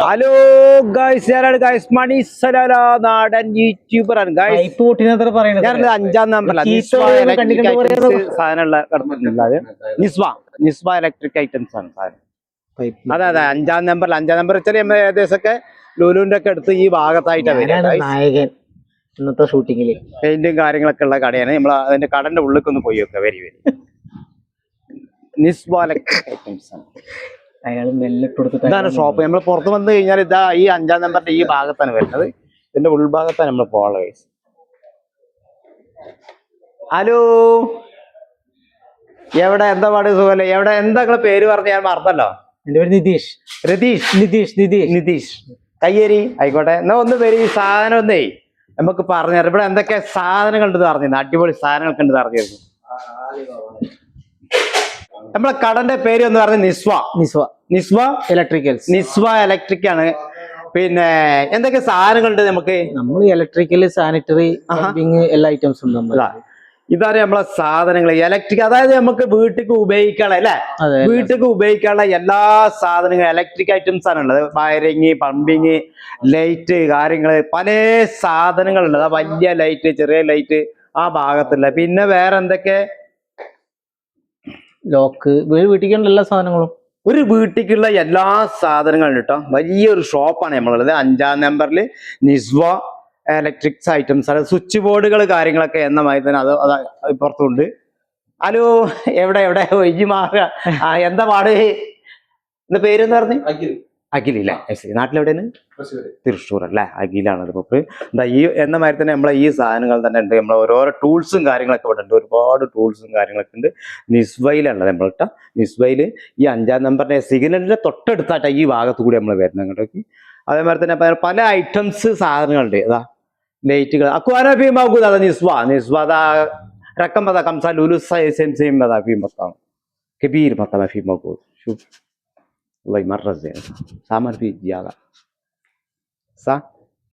Hello guys, ഞാനാണ് guys മണി Salalah നാടൻ യൂട്യൂബറാണ് guys. ഞാനത് 5-ാം നമ്പറിലാണ് സാധനമുള്ള കിടന്നിട്ടുള്ളത്. നിസ്വ ഇലക്ട്രിക് ഐറ്റംസ് ആണ് സാധനം. അതെ 5-ാം നമ്പറിൽ 5-ാം നമ്പർ വെച്ചാൽ നമ്മൾ ഏകദേശമൊക്കെ ലുലുവിന്റെ ഒക്കെ അടുത്ത് ഈ ഭാഗത്തായിട്ടാണ് നായകൻ ഇന്നത്തെ ഷൂട്ടിങ്ങില് പെയിന്റും കാര്യങ്ങളൊക്കെ ഉള്ള കടയാണ്. നമ്മൾ അതിന്റെ കടന്റെ ഉള്ളിലേക്ക് ഒന്ന് പോയി വെക്കുക. വെരി നിസ്വ ഇലക്ട്രിക് ഐറ്റംസ് ആണ്. അയാൾ മെല്ലിട്ട് ഇതാണ് ഷോപ്പ്. നമ്മൾ പുറത്ത് വന്നു കഴിഞ്ഞാൽ ഇതാ ഈ 5-ാം നമ്പറിന്റെ ഈ ഭാഗത്താണ് വരുന്നത്. ഇതിന്റെ ഉൾഭാഗത്താണ് നമ്മൾ പോകാനുള്ള കേസ്. ഹലോ, എവിടെ എന്താ പാട്? സുഖല്ലേ? എവിടെ എന്താ നിങ്ങളെ പേര് പറഞ്ഞ? ഞാൻ മറന്നല്ലോ. എന്റെ പേര് നിതീഷ്. നിതീഷ് കയ്യേരി. ആയിക്കോട്ടെ, എന്നാ ഒന്ന് പേര് ഈ സാധനം ഒന്നേ നമുക്ക് പറഞ്ഞു തരാം. ഇവിടെ എന്തൊക്കെ സാധനങ്ങൾ ഉണ്ട് പറഞ്ഞിരുന്നു? അടിപൊളി സാധനങ്ങളൊക്കെ ഉണ്ട് പറഞ്ഞിരുന്നു. നമ്മളെ കടന്റെ പേര് എന്ന് പറഞ്ഞ നിസ്വ ഇലക്ട്രിക് ആണ്. പിന്നെ എന്തൊക്കെ സാധനങ്ങളുണ്ട് നമുക്ക്? നമ്മൾ ഇലക്ട്രിക്കൽ, സാനിറ്ററി, എല്ലാ ഐറ്റംസും ഉണ്ട്. ഇതാണ് നമ്മളെ സാധനങ്ങൾ ഇലക്ട്രിക്. അതായത് നമുക്ക് വീട്ടിലേക്ക് ഉപയോഗിക്കാനുള്ള അല്ലെ, വീട്ടിലേക്ക് ഉപയോഗിക്കാനുള്ള എല്ലാ സാധനങ്ങളും ഇലക്ട്രിക് ഐറ്റംസ് ആണ് ഉള്ളത്. വയറിങ്, പമ്പിങ്, ലൈറ്റ് കാര്യങ്ങള്, പല സാധനങ്ങളുള്ളത്. വലിയ ലൈറ്റ്, ചെറിയ ലൈറ്റ് ആ ഭാഗത്തുള്ള. പിന്നെ വേറെ എന്തൊക്കെ? ലോക്ക്, വീട്ടിലേക്കുള്ള എല്ലാ സാധനങ്ങളും. ഒരു വീട്ടിലേക്കുള്ള എല്ലാ സാധനങ്ങളും കേട്ടോ. വലിയൊരു ഷോപ്പാണ് നമ്മളുള്ളത്. 5-ാം നമ്പറിൽ നിസ്വ ഇലക്ട്രിക്സ് ഐറ്റംസ് ആണ്. സ്വിച്ച് ബോർഡുകൾ കാര്യങ്ങളൊക്കെ എന്ന മാതിരി തന്നെ അത് പുറത്തുണ്ട്. ഹലോ, എവിടെ ഒഴിഞ്ഞു മാറുക? എന്താ പാട്? എന്താ പേരെന്ന് പറഞ്ഞു? അഖിലില്ല. നാട്ടിലെവിടെയാണ്? തൃശ്ശൂർ അല്ലേ? അഖിലാണ് ഇപ്പൊ. എന്താ ഈ എന്ന മാതിരി തന്നെ നമ്മളെ ഈ സാധനങ്ങൾ തന്നെ ഉണ്ട്. നമ്മളെ ഓരോരോ ടൂൾസും കാര്യങ്ങളൊക്കെ ഇവിടെ ഉണ്ട്. ഒരുപാട് ടൂൾസും കാര്യങ്ങളൊക്കെ ഉണ്ട്. നിസ്വയിലുള്ളത് നമ്മളിട്ട നിസ്വയില് ഈ 5-ാം നമ്പറിന്റെ സിഗ്നലിന്റെ തൊട്ടടുത്തായിട്ട് ഈ ഭാഗത്ത് കൂടി നമ്മൾ വരുന്നത് അങ്ങോട്ടേക്ക്. അതേമാതിരി തന്നെ പല ഐറ്റംസ് സാധനങ്ങളുണ്ട്. അതാ ലൈറ്റുകൾ. അക്വാന ഫീം ആകൂതാ നിസ്വ रकम बता कम सा लुलु सेम बता फीम बताऊं कबीर बता मैं फीम को शुभ वही मर रहे सामर भी ज्यादा सा